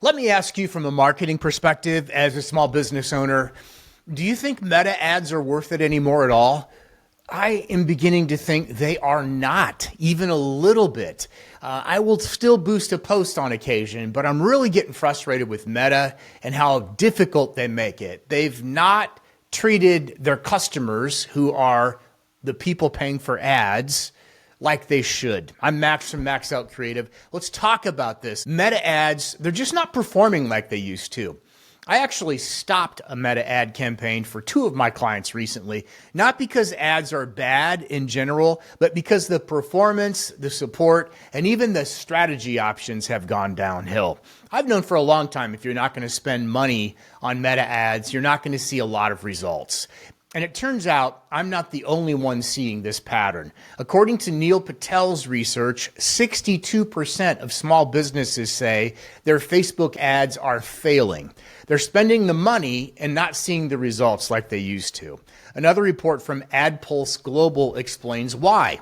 Let me ask you from a marketing perspective as a small business owner, do you think meta ads are worth it anymore at all? I am beginning to think they are not, even a little bit. I will still boost a post on occasion, but I'm really getting frustrated with Meta and how difficult they make it. They've not treated their customers, who are the people paying for ads, like they should. I'm Max from Max Out Creative. Let's talk about this. Meta ads, they're just not performing like they used to. I actually stopped a Meta ad campaign for 2 of my clients recently, not because ads are bad in general, but because the performance, the support, and even the strategy options have gone downhill. I've known for a long time if you're not going to spend money on Meta ads, you're not going to see a lot of results. And it turns out I'm not the only one seeing this pattern. According to Neil Patel's research, 62% of small businesses say their Facebook ads are failing. They're spending the money and not seeing the results like they used to. Another report from AdPulse Global explains why.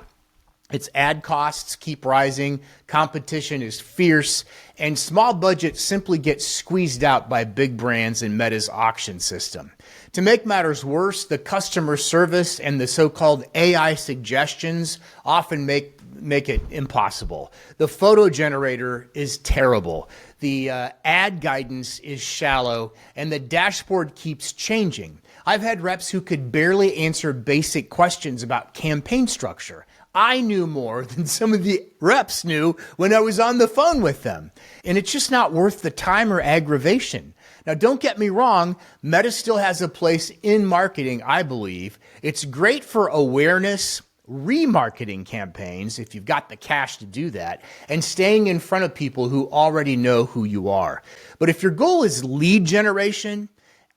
Its ad costs keep rising, competition is fierce, and small budgets simply get squeezed out by big brands in Meta's auction system. To make matters worse, the customer service and the so-called AI suggestions often make it impossible. The photo generator is terrible. The ad guidance is shallow, and the dashboard keeps changing. I've had reps who could barely answer basic questions about campaign structure. I knew more than some of the reps knew when I was on the phone with them. And it's just not worth the time or aggravation. Now, don't get me wrong, Meta still has a place in marketing, I believe. It's great for awareness, remarketing campaigns, if you've got the cash to do that, and staying in front of people who already know who you are. But if your goal is lead generation,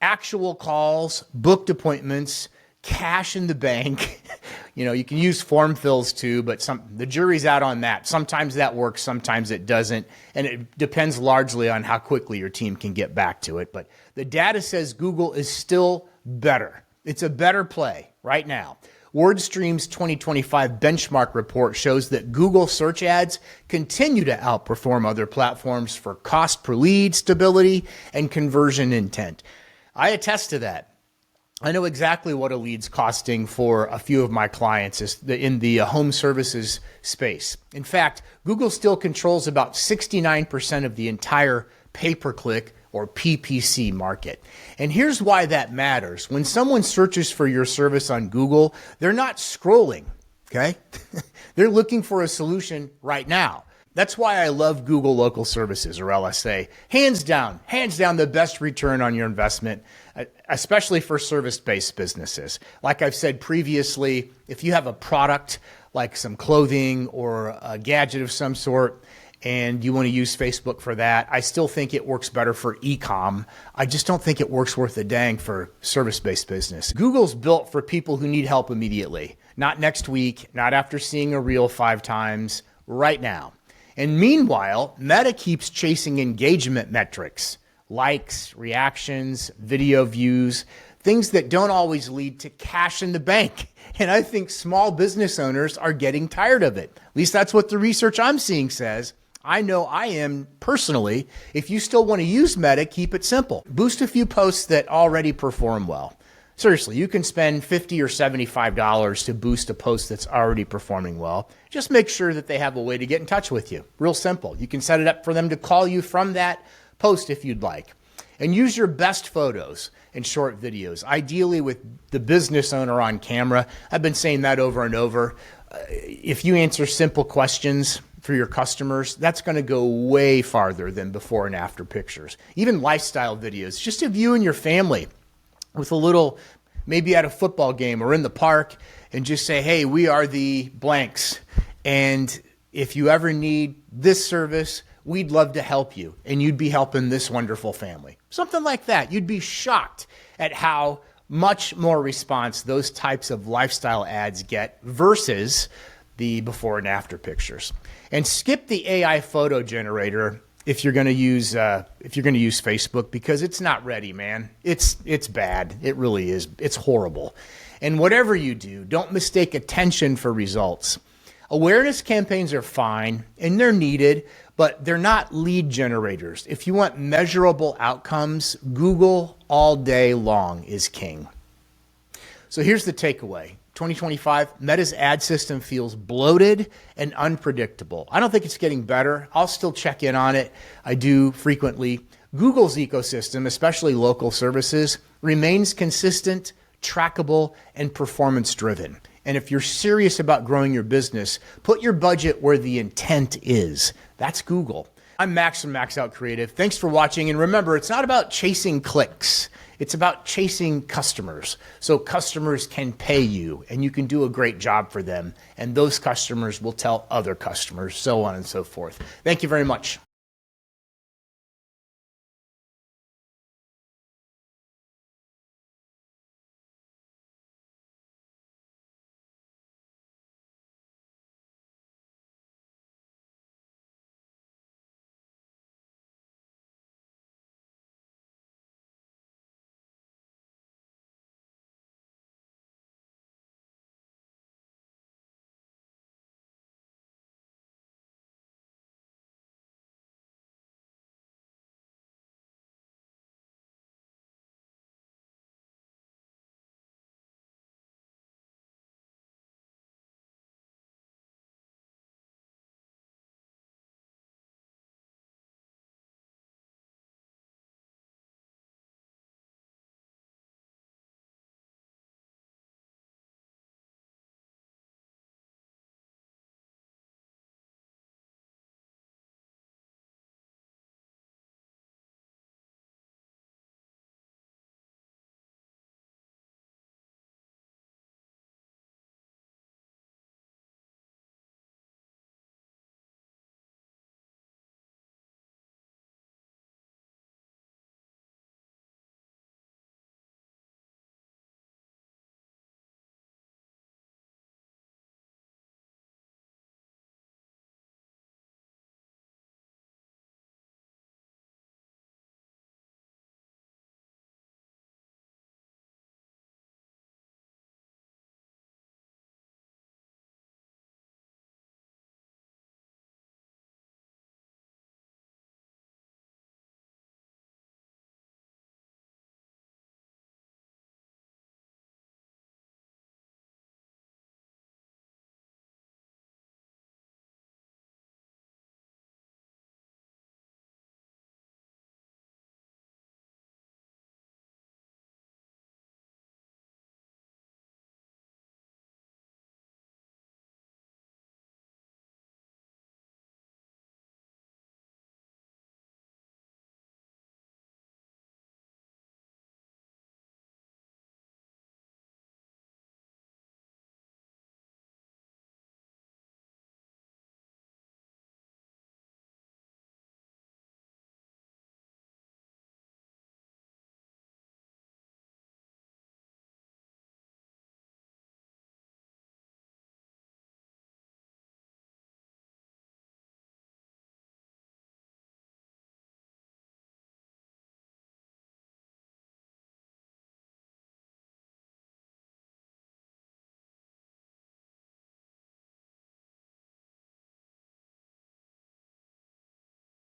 actual calls, booked appointments, cash in the bank, you can use form fills too, but the jury's out on that. Sometimes that works, sometimes it doesn't, and it depends largely on how quickly your team can get back to it. But the data says Google is still better. It's a better play right now. WordStream's 2025 benchmark report shows that Google search ads continue to outperform other platforms for cost per lead, stability, and conversion intent. I attest to that. I know exactly what a lead's costing for a few of my clients in the home services space. In fact, Google still controls about 69% of the entire pay-per-click or PPC market. And here's why that matters. When someone searches for your service on Google, they're not scrolling, okay? They're looking for a solution right now. That's why I love Google Local Services, or LSA. Hands down the best return on your investment, especially for service-based businesses. Like I've said previously, if you have a product like some clothing or a gadget of some sort, and you want to use Facebook for that, I still think it works better for e-com. I just don't think it works worth a dang for service-based business. Google's built for people who need help immediately, not next week, not after seeing a reel 5 times, right now. And meanwhile, Meta keeps chasing engagement metrics, likes, reactions, video views, things that don't always lead to cash in the bank. And I think small business owners are getting tired of it. At least that's what the research I'm seeing says. I know I am personally. If you still want to use Meta, keep it simple. Boost a few posts that already perform well. Seriously, you can spend $50 or $75 to boost a post that's already performing well. Just make sure that they have a way to get in touch with you. Real simple. You can set it up for them to call you from that post if you'd like. And use your best photos and short videos, ideally with the business owner on camera. I've been saying that over and over. If you answer simple questions for your customers, that's going to go way farther than before and after pictures. Even lifestyle videos, just of you and your family, with a little, maybe at a football game or in the park, and just say, hey, we are the blanks. And if you ever need this service, we'd love to help you. And you'd be helping this wonderful family. Something like that. You'd be shocked at how much more response those types of lifestyle ads get versus the before and after pictures. And skip the AI photo generator if you're going to use Facebook, because it's not ready, man. It's bad. It really is. It's horrible. And whatever you do, don't mistake attention for results. Awareness campaigns are fine and they're needed, but they're not lead generators. If you want measurable outcomes, Google all day long is king. So here's the takeaway. 2025, Meta's ad system feels bloated and unpredictable. I don't think it's getting better. I'll still check in on it. I do frequently. Google's ecosystem, especially local services, remains consistent, trackable, and performance-driven. And if you're serious about growing your business, put your budget where the intent is. That's Google. I'm Max from Max Out Creative. Thanks for watching. And remember, it's not about chasing clicks. It's about chasing customers. So customers can pay you and you can do a great job for them. And those customers will tell other customers, so on and so forth. Thank you very much.